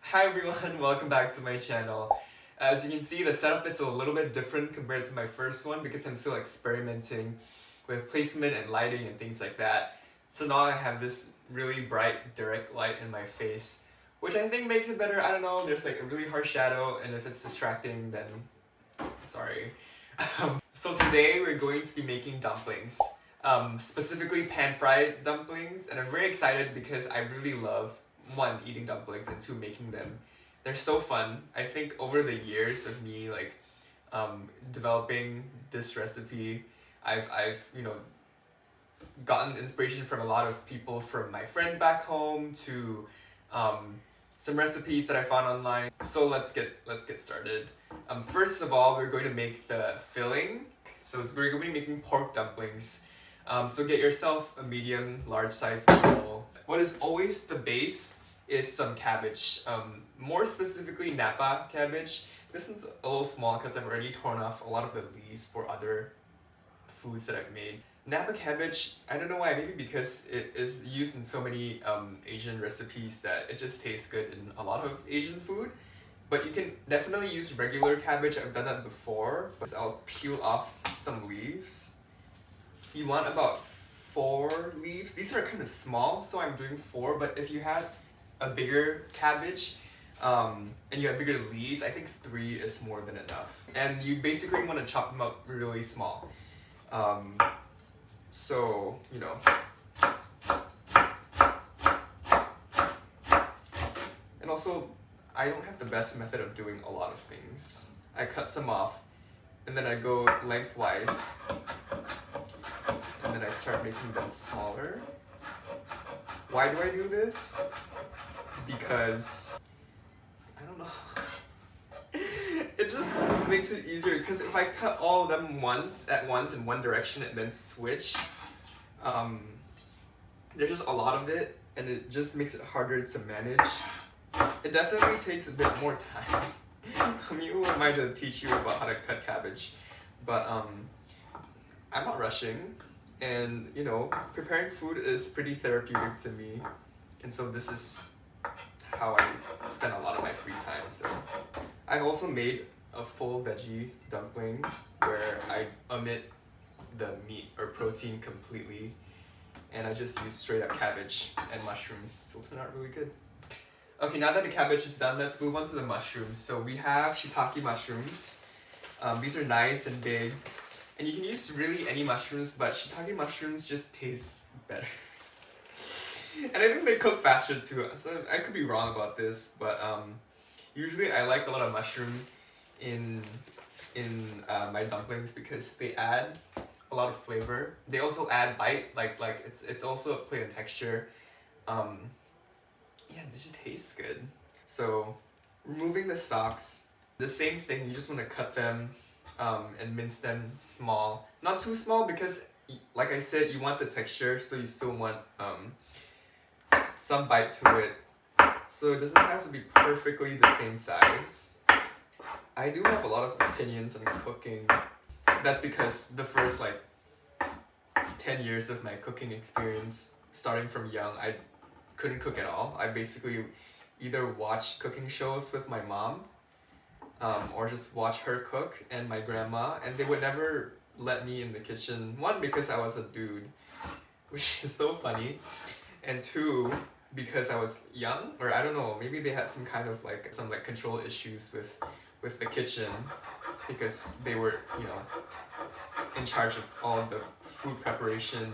Hi everyone, welcome back to my channel. As you can see, the setup is a little bit different compared to my first one because I'm still experimenting with placement and lighting and things like that. So now I have this really bright direct light in my face, which I think makes it better. I don't know, there's like a really harsh shadow, and if it's distracting then sorry. So today we're going to be making dumplings. Specifically pan-fried dumplings, and I'm very excited because I really love one, eating dumplings, and two, making them. They're so fun. I think over the years of me developing this recipe, I've gotten inspiration from a lot of people, from my friends back home to some recipes that I found online. So let's get started. First of all, we're going to make the filling. So we're going to be making pork dumplings. So get yourself a medium, large size bowl. What is always the base is some cabbage. More specifically Napa cabbage. This one's a little small because I've already torn off a lot of the leaves for other foods that I've made. Napa cabbage, I don't know why, maybe because it is used in so many Asian recipes that it just tastes good in a lot of Asian food. But you can definitely use regular cabbage. I've done that before. So I'll peel off some leaves. You want about 4 leaves. These are kind of small, so I'm doing 4, but if you had a bigger cabbage and you have bigger leaves, I think 3 is more than enough. And you basically want to chop them up really small. So, you know. And also, I don't have the best method of doing a lot of things. I cut some off, and then I go lengthwise, and then I start making them smaller. Why do I do this? Because I don't know. It just makes it easier, because if I cut all of them at once in one direction and then switch, there's just a lot of it, and it just makes it harder to manage. It definitely takes a bit more time. I mean, who am I to teach you about how to cut cabbage? But I'm not rushing, and you know, preparing food is pretty therapeutic to me, and so this is how I spend a lot of my free time. So I've also made a full veggie dumpling where I omit the meat or protein completely, and I just use straight up cabbage and mushrooms. Still turned out really good. Okay, now that the cabbage is done, let's move on to the mushrooms. So we have shiitake mushrooms. These are nice and big, and you can use really any mushrooms, but shiitake mushrooms just taste better. And I think they cook faster too, so I could be wrong about this, but usually I like a lot of mushroom in my dumplings because they add a lot of flavor. They also add bite, like it's also a play in texture. Yeah, this just tastes good. So removing the stalks, the same thing, you just want to cut them and mince them small. Not too small because, like I said, you want the texture, so you still want some bite to it. So it doesn't have to be perfectly the same size. I do have a lot of opinions on cooking. That's because the first 10 years of my cooking experience, starting from young, I couldn't cook at all. I basically either watched cooking shows with my mom or just watch her cook, and my grandma, and they would never let me in the kitchen. 1, because I was a dude, which is so funny, and 2, because I was young, or I don't know, maybe they had some kind of some control issues with the kitchen, because they were, you know, in charge of all of the food preparation.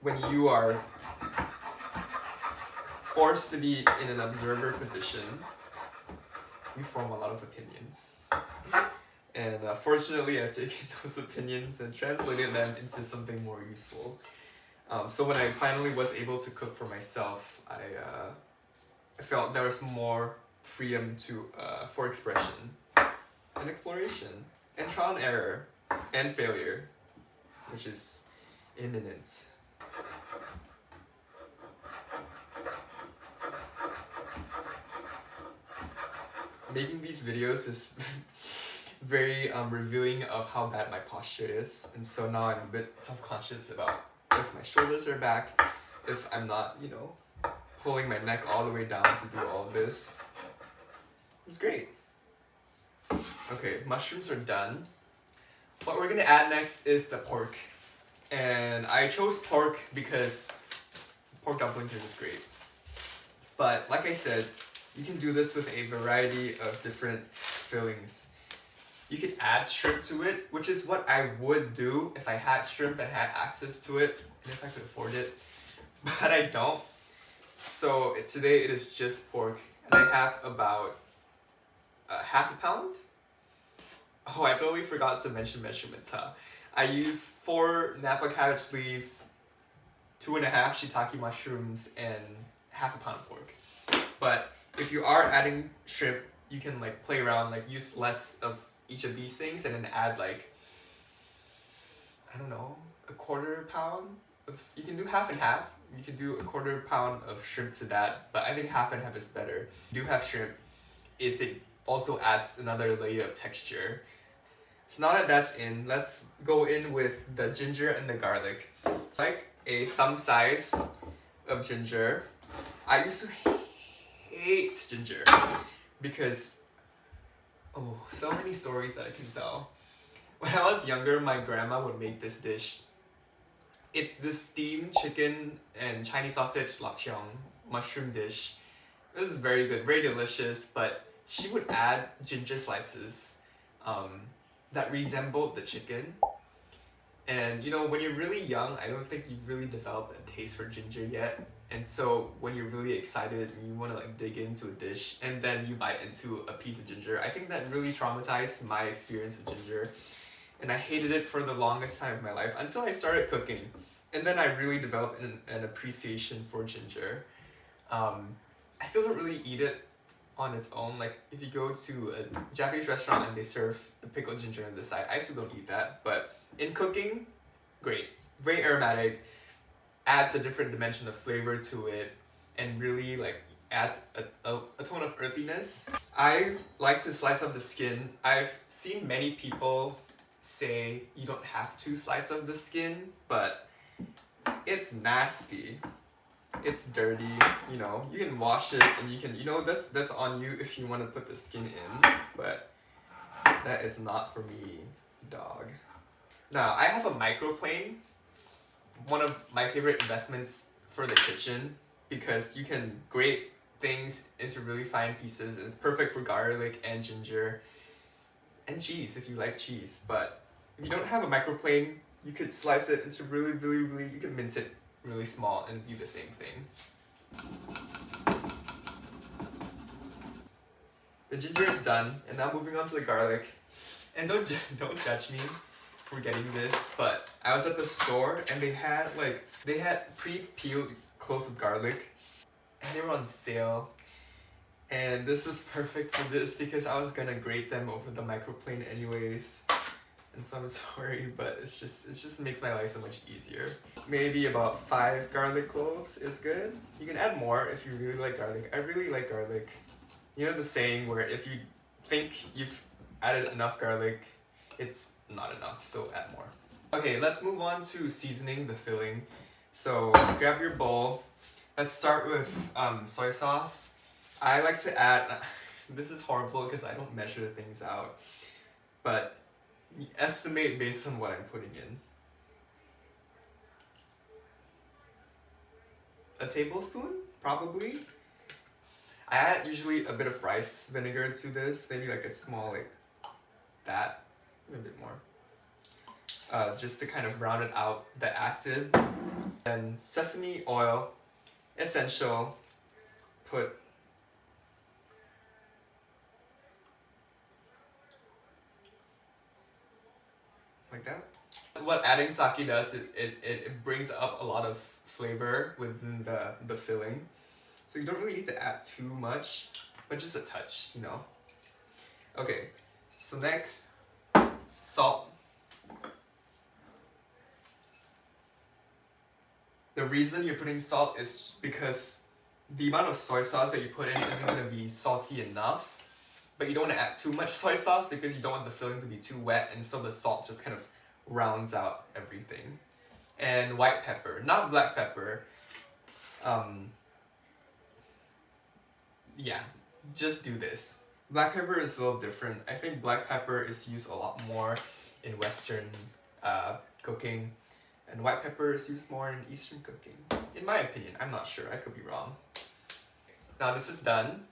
When you are forced to be in an observer position, you form a lot of opinions. And fortunately, I've taken those opinions and translated them into something more useful. So when I finally was able to cook for myself, I felt there was more freedom for expression and exploration and trial and error and failure, which is imminent. Making these videos is very revealing of how bad my posture is, and so now I'm a bit self-conscious about if my shoulders are back, if I'm not, you know, pulling my neck all the way down to do all of this. It's great. Okay, mushrooms are done. What we're gonna add next is the pork. And I chose pork because pork dumplings are just great. But like I said, you can do this with a variety of different fillings. You could add shrimp to it, which is what I would do if I had shrimp and had access to it, and if I could afford it. But I don't. So today it is just pork, and I have about half a pound. Oh, I totally forgot to mention measurements, huh? I use 4 Napa cabbage leaves, 2.5 shiitake mushrooms, and half a pound of pork. But if you are adding shrimp, you can like play around, like use less of each of these things and then add like, I don't know, a 1/4 pound of, you can do half and half. You can do a 1/4 pound of shrimp to that, but I think half and half is better. You do have shrimp, it also adds another layer of texture. So now that that's in, let's go in with the ginger and the garlic. It's like a thumb size of ginger. I used to hate ginger because, oh, so many stories that I can tell. When I was younger, my grandma would make this dish. It's this steamed chicken and Chinese sausage lapcheong mushroom dish. It was very good, very delicious, but she would add ginger slices that resembled the chicken. And you know, when you're really young, I don't think you've really developed a taste for ginger yet. And so when you're really excited and you want to like dig into a dish and then you bite into a piece of ginger, I think that really traumatized my experience with ginger. And I hated it for the longest time of my life until I started cooking. And then I really developed an appreciation for ginger. I still don't really eat it on its own. Like if you go to a Japanese restaurant and they serve the pickled ginger on the side, I still don't eat that. But in cooking, great. Very aromatic, adds a different dimension of flavor to it, and really like adds a tone of earthiness. I like to slice up the skin. I've seen many people say you don't have to slice up the skin, but it's nasty. It's dirty, you know. You can wash it and you can, you know, that's on you if you want to put the skin in, but that is not for me, dog. Now, I have a microplane, one of my favorite investments for the kitchen, because you can grate things into really fine pieces. It's perfect for garlic and ginger and cheese if you like cheese. But if you don't have a microplane, you could slice it into really, you can mince it really small and do the same thing. The ginger is done, and now moving on to the garlic. And don't judge me for getting this, but I was at the store and they had pre-peeled cloves of garlic and they were on sale. And this is perfect for this because I was gonna grate them over the microplane anyways. And so I'm sorry, but it just makes my life so much easier. Maybe about 5 garlic cloves is good. You can add more if you really like garlic. I really like garlic. You know the saying where if you think you've added enough garlic, it's not enough, so add more. Okay, let's move on to seasoning the filling. So grab your bowl. Let's start with soy sauce. I like to add, this is horrible because I don't measure things out, but estimate based on what I'm putting in. A tablespoon, probably. I add usually a bit of rice vinegar to this, maybe like a small, like that, a bit more. Just to kind of round it out, the acid. And sesame oil, essential, put like that. What adding sake does, it brings up a lot of flavor within the filling. So you don't really need to add too much, but just a touch, you know. Okay, so next, salt. The reason you're putting salt is because the amount of soy sauce that you put in isn't going to be salty enough, but you don't want to add too much soy sauce because you don't want the filling to be too wet, and so the salt just kind of rounds out everything. And white pepper, not black pepper. Yeah, just do this. Black pepper is a little different. I think black pepper is used a lot more in Western cooking, and white pepper is used more in Eastern cooking. In my opinion, I'm not sure. I could be wrong. Now this is done.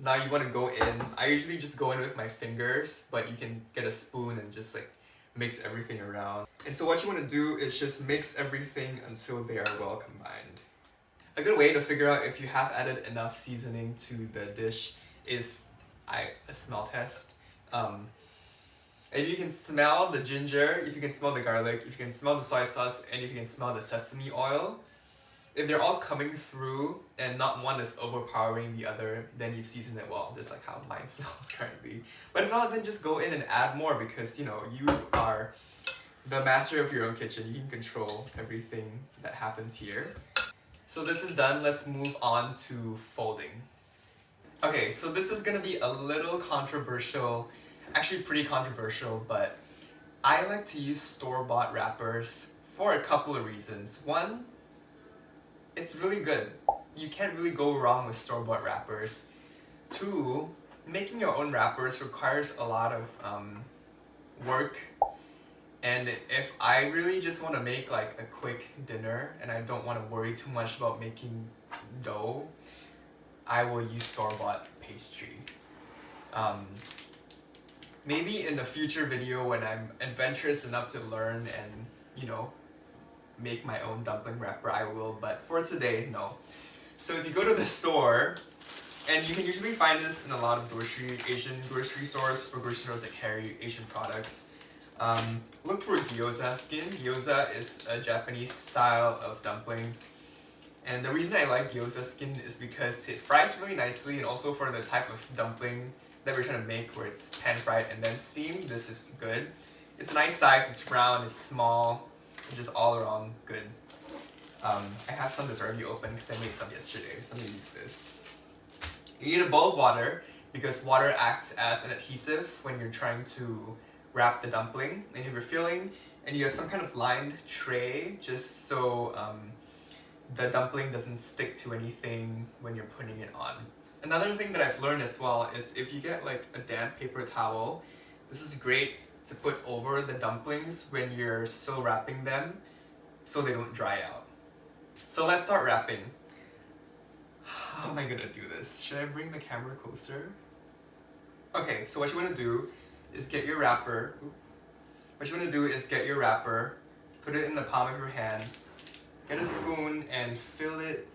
Now you want to go in. I usually just go in with my fingers, but you can get a spoon and just like mix everything around. And so what you want to do is just mix everything until they are well combined. A good way to figure out if you have added enough seasoning to the dish is a smell test. If you can smell the ginger, if you can smell the garlic, if you can smell the soy sauce, and if you can smell the sesame oil, if they're all coming through and not one is overpowering the other, then you've seasoned it well, just like how mine smells currently. But if not, then just go in and add more because, you know, you are the master of your own kitchen. You can control everything that happens here. So this is done. Let's move on to folding. Okay, so this is gonna be a little controversial, actually pretty controversial, but I like to use store-bought wrappers for a couple of reasons. One, it's really good. You can't really go wrong with store-bought wrappers. Two, making your own wrappers requires a lot of work. And if I really just want to make like a quick dinner and I don't want to worry too much about making dough, I will use store-bought pastry. Maybe in a future video when I'm adventurous enough to learn and, you know, make my own dumpling wrapper, I will, but for today, no. So if you go to the store, and you can usually find this in a lot of Asian grocery stores or grocery stores that carry Asian products, look for gyoza skin. Gyoza is a Japanese style of dumpling. And the reason I like gyoza skin is because it fries really nicely, and also for the type of dumpling that we're trying to make where it's pan fried and then steamed, this is good. It's a nice size, it's round, it's small, it's just all around good. I have some that's already open because I made some yesterday, so I'm gonna use this. You need a bowl of water because water acts as an adhesive when you're trying to wrap the dumpling. And if you're filling and you have some kind of lined tray just so the dumpling doesn't stick to anything when you're putting it on. Another thing that I've learned as well is if you get like a damp paper towel, this is great to put over the dumplings when you're still wrapping them so they don't dry out. So let's start wrapping. How am I gonna do this? Should I bring the camera closer? Okay, so what you wanna do is get your wrapper. What you wanna do is get your wrapper, put it in the palm of your hand, get a spoon and fill it.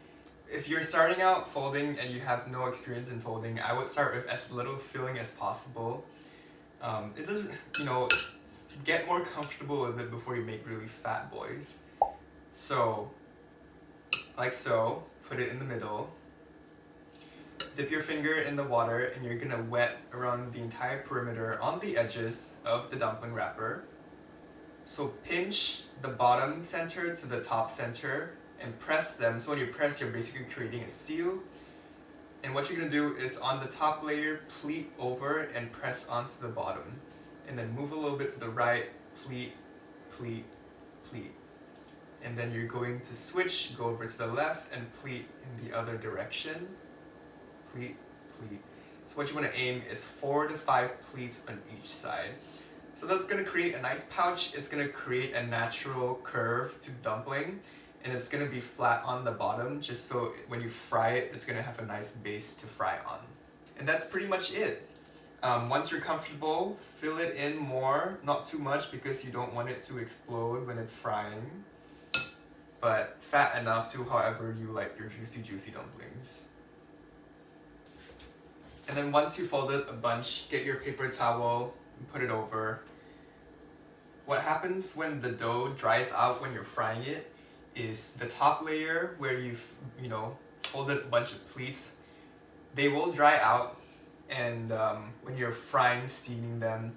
If you're starting out folding and you have no experience in folding, I would start with as little filling as possible. It doesn't, you know, get more comfortable with it before you make really fat boys. So, like so, put it in the middle. Dip your finger in the water and you're gonna wet around the entire perimeter on the edges of the dumpling wrapper. So pinch the bottom center to the top center and press them. So when you press, you're basically creating a seal. And what you're gonna do is on the top layer, pleat over and press onto the bottom. And then move a little bit to the right, pleat, pleat, pleat. And then you're going to switch, go over to the left and pleat in the other direction. Pleat, pleat. So what you want to aim is 4 to 5 pleats on each side. So that's going to create a nice pouch. It's going to create a natural curve to dumpling, and it's going to be flat on the bottom just so when you fry it, it's going to have a nice base to fry on. And that's pretty much it. Once you're comfortable, fill it in more, not too much because you don't want it to explode when it's frying, but fat enough to however you like your juicy dumplings. And then once you fold it a bunch, get your paper towel and put it over. What happens when the dough dries out when you're frying it is the top layer where you've, you know, folded a bunch of pleats, they will dry out, and when you're frying, steaming them,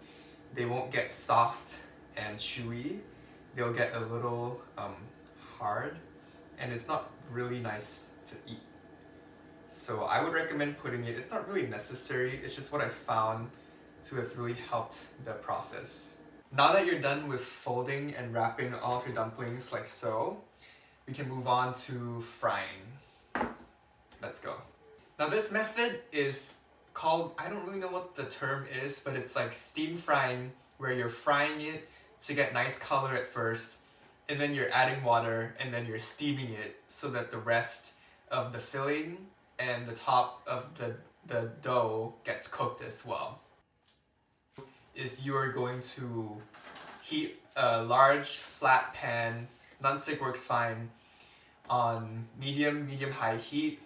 they won't get soft and chewy. They'll get a little hard, and it's not really nice to eat. So I would recommend putting it, it's not really necessary, it's just what I found to have really helped the process. Now that you're done with folding and wrapping all of your dumplings like so, we can move on to frying. Let's go. Now this method is called, I don't really know what the term is, but it's like steam frying, where you're frying it to get nice color at first, and then you're adding water, and then you're steaming it so that the rest of the filling and the top of the dough gets cooked as well. Is you are going to heat a large flat pan, non-stick works fine, on medium-high heat.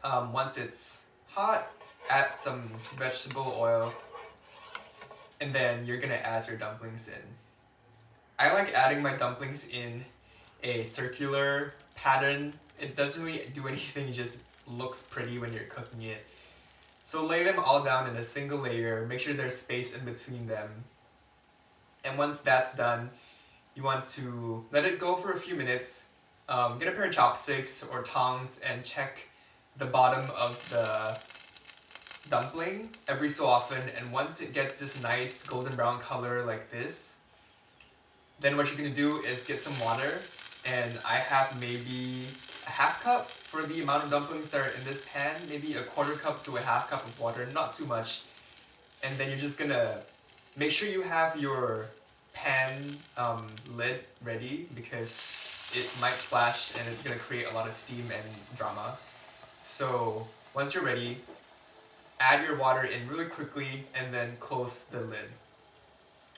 Once it's hot, add some vegetable oil, and then you're gonna add your dumplings in. I like adding my dumplings in a circular pattern. It doesn't really do anything, it just looks pretty when you're cooking it. So lay them all down in a single layer, make sure there's space in between them. And once that's done, you want to let it go for a few minutes. Get a pair of chopsticks or tongs and check the bottom of the dumpling every so often, and once it gets this nice golden brown color like this, then what you're gonna do is get some water, and I have maybe a half cup for the amount of dumplings that are in this pan, maybe a quarter cup to a half cup of water, not too much. And then you're just gonna make sure you have your pan lid ready, because it might splash and it's gonna create a lot of steam and drama. So once you're ready, add your water in really quickly and then close the lid.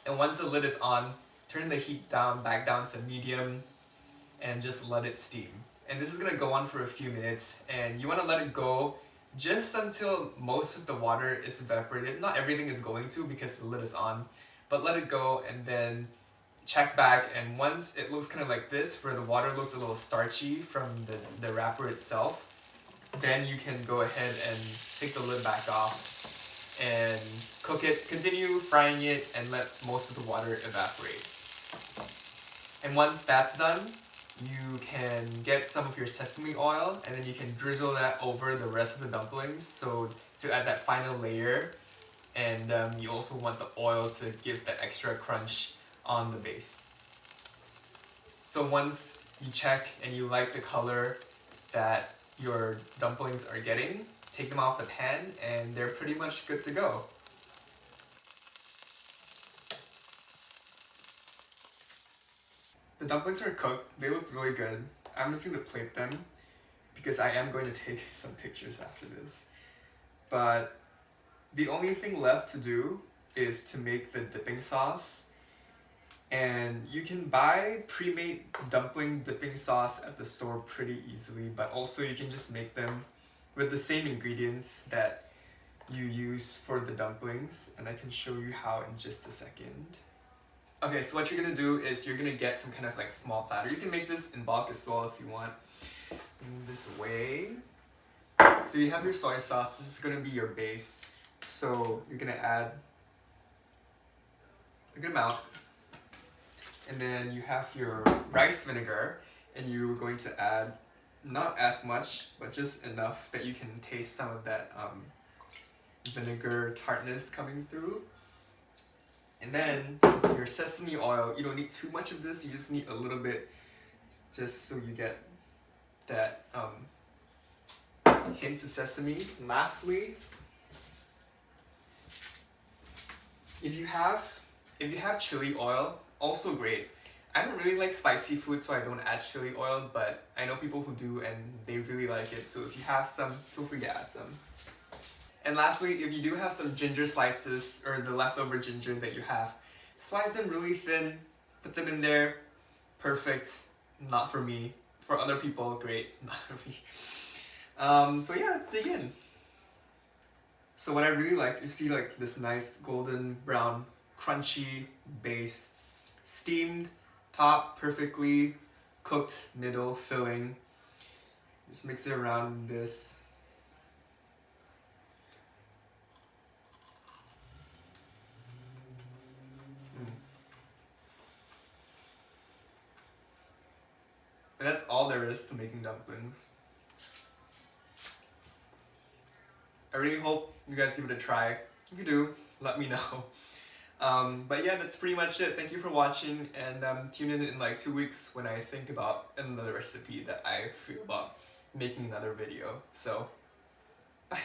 And once the lid is on, turn the heat back down to medium, and just let it steam. And this is gonna go on for a few minutes, and you wanna let it go just until most of the water is evaporated. Not everything is going to, because the lid is on, but let it go and then check back, and once it looks kind of like this, where the water looks a little starchy from the wrapper itself, then you can go ahead and take the lid back off and cook it. Continue frying it and let most of the water evaporate. And once that's done, you can get some of your sesame oil, and then you can drizzle that over the rest of the dumplings, so to add that final layer. And you also want the oil to give that extra crunch on the base. So once you check and you like the color that your dumplings are getting, take them off the pan and they're pretty much good to go. The dumplings are cooked, they look really good. I'm just going to plate them because I am going to take some pictures after this. But the only thing left to do is to make the dipping sauce. And you can buy pre-made dumpling dipping sauce at the store pretty easily, but also you can just make them with the same ingredients that you use for the dumplings, and I can show you how in just a second. Okay, so what you're gonna do is you're gonna get some kind of like small platter. You can make this in bulk as well if you want. Move this away. So you have your soy sauce, this is gonna be your base. So you're gonna add a good amount. And then you have your rice vinegar, and you're going to add not as much, but just enough that you can taste some of that vinegar tartness coming through. And then your sesame oil, you don't need too much of this, you just need a little bit, just so you get that hint of sesame. And lastly, if you have chili oil, also great. I don't really like spicy food, so I don't add chili oil, but I know people who do and they really like it, so if you have some, feel free to add some. And lastly, if you do have some ginger slices, or the leftover ginger that you have, slice them really thin, put them in there, perfect. Not for me. For other people, great. Not for me. So yeah, let's dig in. So what I really like is see like this nice golden brown crunchy base, steamed top, perfectly cooked middle filling. Just mix it around this. And that's all there is to making dumplings. I really hope you guys give it a try. If you do, let me know. But yeah, that's pretty much it. Thank you for watching, and tune in like 2 weeks when I think about another recipe that I feel about making another video. So, bye.